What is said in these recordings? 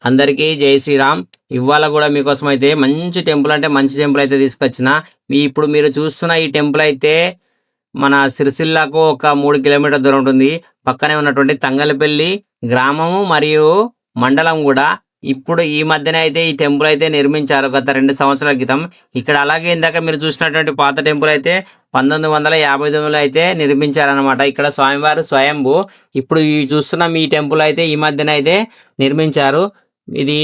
అందరికీ జై శ్రీరామ్. ఇవాళ కూడా మీకోసం అయితే మంచి టెంపుల్ అంటే మంచి టెంపుల్ అయితే తీసుకొచ్చిన. ఇప్పుడు మీరు చూస్తున్న ఈ టెంపుల్ అయితే మన సిరిసిల్లకు ఒక 3 కిలోమీటర్ దూరం ఉంటుంది. పక్కనే ఉన్నటువంటి తంగలపల్లి గ్రామము మరియు మండలం కూడా. ఇప్పుడు ఈ మధ్యనే అయితే ఈ టెంపుల్ అయితే నిర్మించారు గత 2 సంవత్సరాల క్రితం. ఇక్కడ అలాగే ఇందాక మీరు చూసినటువంటి పాత టెంపుల్ అయితే 1959లో అయితే నిర్మించారనమాట. ఇక్కడ స్వామివారు స్వయంభూ. ఇప్పుడు ఈ చూస్తున్న మీ టెంపుల్ అయితే ఈ మధ్యన అయితే నిర్మించారు. ఇది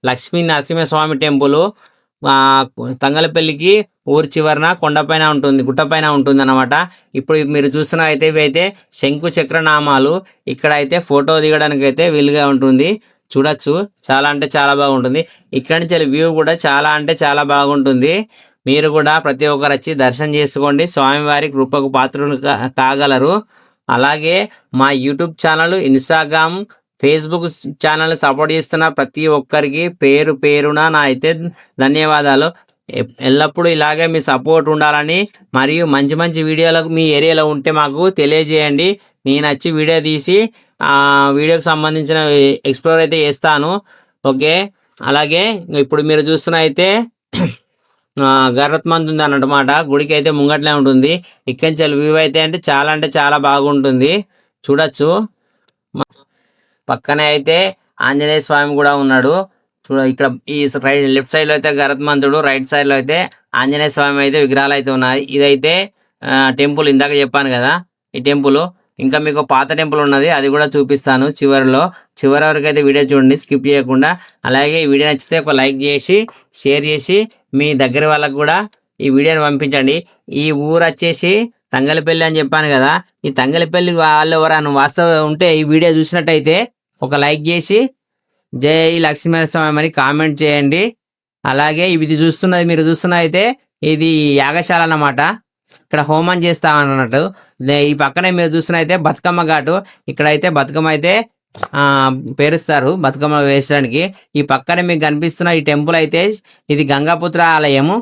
లక్ష్మీ నరసింహస్వామి టెంపుల్. తంగలపల్లికి ఊరి చివరన కొండపైన ఉంటుంది, గుట్టపైన ఉంటుంది అనమాట. ఇప్పుడు మీరు చూస్తున్న అయితే ఇవి అయితే శంకు చక్ర నామాలు. ఇక్కడ అయితే ఫోటో దిగడానికి అయితే వీలుగా ఉంటుంది. చూడొచ్చు, చాలా అంటే చాలా బాగుంటుంది. ఇక్కడ నుంచి వ్యూ కూడా చాలా అంటే చాలా బాగుంటుంది. మీరు కూడా ప్రతి ఒక్కరు వచ్చి దర్శనం చేసుకోండి, స్వామివారి కృపకు పాత్రలు కాగలరు. అలాగే మా YouTube channel, Instagram, Facebook channel support చేస్తున్న ప్రతి ఒక్కరికి పేరు పేరున నా అయితే ధన్యవాదాలు. ఎల్లప్పుడూ ఇలాగే మీ సపోర్ట్ ఉండాలని, మరియు మంచి మంచి వీడియోలకు మీ ఏరియాలో ఉంటే మాకు తెలియజేయండి. నేను వచ్చి వీడియో తీసి వీడియోకి సంబంధించిన ఎక్స్ప్లోర్ అయితే చేస్తాను. ఓకే. అలాగే ఇప్పుడు మీరు చూస్తున్న అయితే గర్రత్మంత్ ఉంది అన్నమాట. గుడికి అయితే ముంగట్లే ఉంటుంది. ఇక్కడి నుంచి వ్యూ అయితే అంటే చాలా బాగుంటుంది. చూడొచ్చు. పక్కనే అయితే ఆంజనేయ స్వామి కూడా ఉన్నాడు. ఇక్కడ ఈ లెఫ్ట్ సైడ్ లో అయితే గరుత్మంతుడు, రైట్ సైడ్ లో అయితే ఆంజనేయ స్వామి అయితే విగ్రహాలు అయితే ఉన్నాయి. ఇదైతే టెంపుల్, ఇందాక చెప్పాను కదా ఈ టెంపుల్. ఇంకా మీకు పాత టెంపుల్ ఉన్నది, అది కూడా చూపిస్తాను చివరి వరకు అయితే వీడియో చూడండి, స్కిప్ చేయకుండా. అలాగే ఈ వీడియో నచ్చితే ఒక లైక్ చేసి షేర్ చేసి మీ దగ్గర వాళ్ళకు కూడా ఈ వీడియోని పంపించండి. ఈ ఊరు వచ్చేసి తంగలపల్లి అని చెప్పాను కదా. ఈ తంగలపల్లి వాళ్ళు ఎవరైనా వాస్తవం ఉంటే ఈ వీడియో చూసినట్టయితే ఒక లైక్ చేసి జై లక్ష్మీనరస్వామి అని కామెంట్ చేయండి. అలాగే ఇది మీరు చూస్తున్న అయితే ఇది యాగశాల అన్నమాట. ఇక్కడ హోమం చేస్తామన్నట్టు. ఈ పక్కనే మీరు చూస్తున్న అయితే బతుకమ్మ ఘాటు. ఇక్కడైతే బతుకమ్మ అయితే పేరుస్తారు బతుకమ్మ వేసడానికి. ఈ పక్కనే మీకు కనిపిస్తున్న ఈ టెంపుల్ అయితే ఇది గంగాపుత్ర ఆలయము.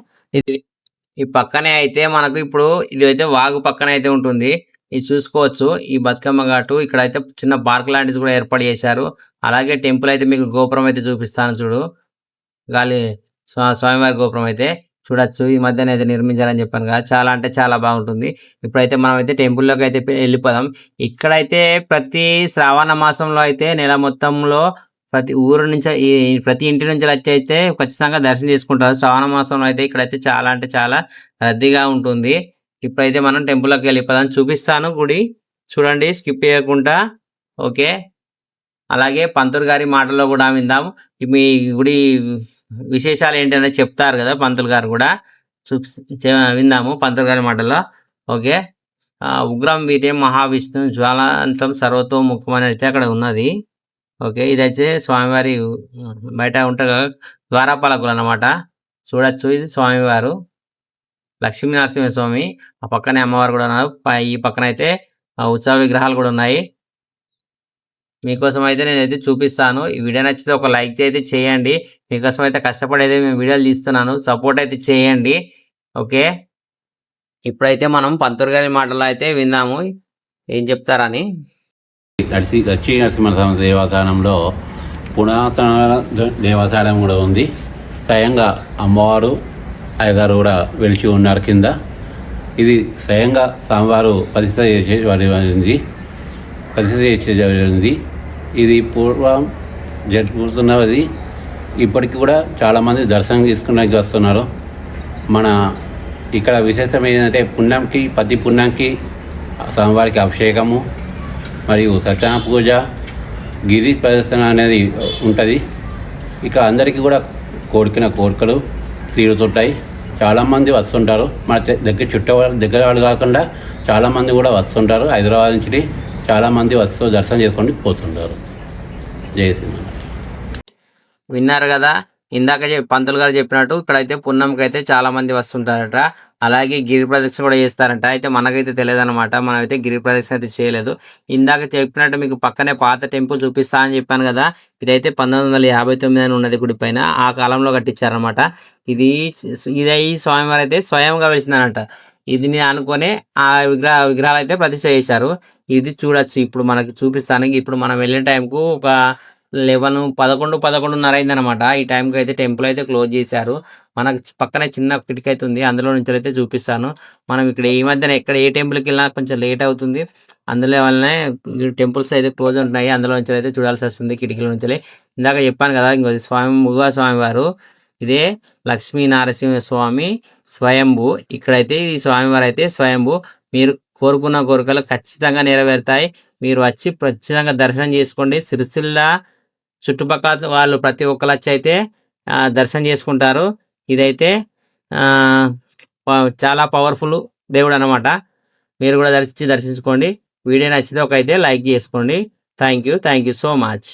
ఈ పక్కనే అయితే మనకు ఇప్పుడు ఇది అయితే వాగు పక్కన అయితే ఉంటుంది. ఇది చూసుకోవచ్చు ఈ బతుకమ్మ ఘాటు. ఇక్కడ అయితే చిన్న పార్క్ లాంటిది కూడా ఏర్పాటు చేశారు. అలాగే టెంపుల్ అయితే మీకు గోపురం అయితే చూపిస్తాను చూడు. స్వామివారి గోపురం అయితే చూడొచ్చు. ఈ మధ్యన అయితే నిర్మించాలని చెప్పాను కదా, చాలా అంటే చాలా బాగుంటుంది. ఇప్పుడైతే మనం అయితే టెంపుల్లోకి అయితే వెళ్ళిపోదాం. ఇక్కడైతే ప్రతి శ్రావణ మాసంలో అయితే నెల మొత్తంలో ప్రతి ఊరు నుంచి ప్రతి ఇంటి నుంచి వచ్చి అయితే ఖచ్చితంగా దర్శనం చేసుకుంటారు. శ్రావణ మాసంలో అయితే ఇక్కడైతే చాలా అంటే చాలా రద్దీగా ఉంటుంది. ఇప్పుడైతే మనం టెంపుల్లోకి వెళ్ళిపోదాం, చూపిస్తాను గుడి. చూడండి, స్కిప్ చేయకుండా. ఓకే. అలాగే పంతులు గారి మాటల్లో కూడా విందాం. మీ గుడి విశేషాలు ఏంటనే చెప్తారు కదా పంతులు గారు కూడా, విందాము పంతులు గారి మాటల్లో. ఓకే. ఉగ్రం వీర్యం మహావిష్ణు జ్వాలాంతం సర్వతోముఖం అని అయితే అక్కడ ఉన్నది. ఓకే. ఇదైతే స్వామివారి బయట ఉంటారు కదా ద్వారపాలకులు అన్నమాట. చూడొచ్చు, ఇది స్వామివారు లక్ష్మీ నరసింహస్వామి. ఆ పక్కనే అమ్మవారు కూడా ఉన్నారు. ఈ పక్కన అయితే ఉత్సవ విగ్రహాలు కూడా ఉన్నాయి. మీకోసం అయితే నేనైతే చూపిస్తాను. ఈ వీడియో నచ్చితే ఒక లైక్ అయితే చేయండి. మీకోసం అయితే కష్టపడి అయితే మేము వీడియోలు తీస్తున్నాను, సపోర్ట్ అయితే చేయండి. ఓకే. ఇప్పుడైతే మనం పంతులు గారి మాటల్లో అయితే విందాము ఏం చెప్తారని. లక్ష్మీ నరసింహస్వామి దేవస్థానంలో పురాతన దేవస్థానం కూడా ఉంది. స్వయంగా అమ్మవారు అయ్యగారు కూడా వెలిచి ఉన్నారు కింద. ఇది స్వయంగా స్వామివారు ప్రతిష్ట చేసేది. ఇది పూర్వం జరుపుతున్నది. ఇప్పటికి కూడా చాలామంది దర్శనం తీసుకున్నానికి వస్తున్నారు. మన ఇక్కడ విశేషం ఏంటంటే పుణ్యంకి, ప్రతి పుణ్యంకి స్వామివారికి అభిషేకము మరియు సత్యనారాయణ పూజ, గిరి ప్రదర్శన అనేది ఉంటుంది. ఇక అందరికీ కూడా కోరికలు తీరుతుంటాయి. చాలామంది వస్తుంటారు. మన దగ్గర వాళ్ళు కాకుండా చాలామంది కూడా వస్తుంటారు. హైదరాబాద్ నుంచి చాలామంది వస్తూ దర్శనం చేసుకొని పోతుంటారు. జై శ్రీరామ్. విన్నారు కదా, ఇందాక పంతులు గారు చెప్పినట్టు ఇక్కడైతే పున్నంకి అయితే చాలా మంది వస్తుంటారట. అలాగే గిరి ప్రదక్షిణ కూడా చేస్తారంట. అయితే మనకైతే తెలియదు అనమాట, మనమైతే గిరి ప్రదక్షిణ అయితే చేయలేదు. ఇందాక చెప్పినట్టు మీకు పక్కనే పాత టెంపుల్ చూపిస్తా అని చెప్పాను కదా. ఇదైతే 1959 అని ఉన్నది గుడి పైన. ఆ కాలంలో కట్టించారనమాట. ఇది స్వామివారు అయితే స్వయంగా వెలిసిందనట. ఇది అనుకునే ఆ విగ్రహాలు అయితే ప్రతిష్ట చేశారు. ఇది చూడొచ్చు. ఇప్పుడు మనకి చూపిస్తాను. ఇప్పుడు మనం వెళ్ళిన టైంకు ఒక 11:30 అయిందనమాట. ఈ టైంకి అయితే టెంపుల్ అయితే క్లోజ్ చేశారు. మనకు పక్కనే చిన్న కిటికీ అయితే ఉంది. అందులో నుంచి అయితే చూపిస్తాను. మనం ఇక్కడ ఈ మధ్యన ఎక్కడ ఏ టెంపుల్కి వెళ్ళినా కొంచెం లేట్ అవుతుంది. అందులో వల్లనే టెంపుల్స్ అయితే క్లోజ్ ఉంటున్నాయి. అందులో నుంచి అయితే చూడాల్సి వస్తుంది కిటికీల నుంచి. ఇందాక చెప్పాను కదా, ఇంకో స్వామి వారు ఇదే లక్ష్మీ నరసింహ స్వామి స్వయంభూ. ఇక్కడైతే ఈ స్వామివారు అయితే స్వయంభూ. మీరు కోరుకున్న కోరికలు ఖచ్చితంగా నెరవేరుతాయి. మీరు వచ్చి ఖచ్చితంగా దర్శనం చేసుకోండి. సిరిసిల్ల చుట్టుపక్కల వాళ్ళు ప్రతి ఒక్కరు వచ్చి అయితే దర్శనం చేసుకుంటారు. ఇదైతే చాలా పవర్ఫుల్ దేవుడు అనమాట. మీరు కూడా దర్శించుకోండి. వీడియో నచ్చితే ఒక అయితే లైక్ చేసుకోండి. Thank you so much.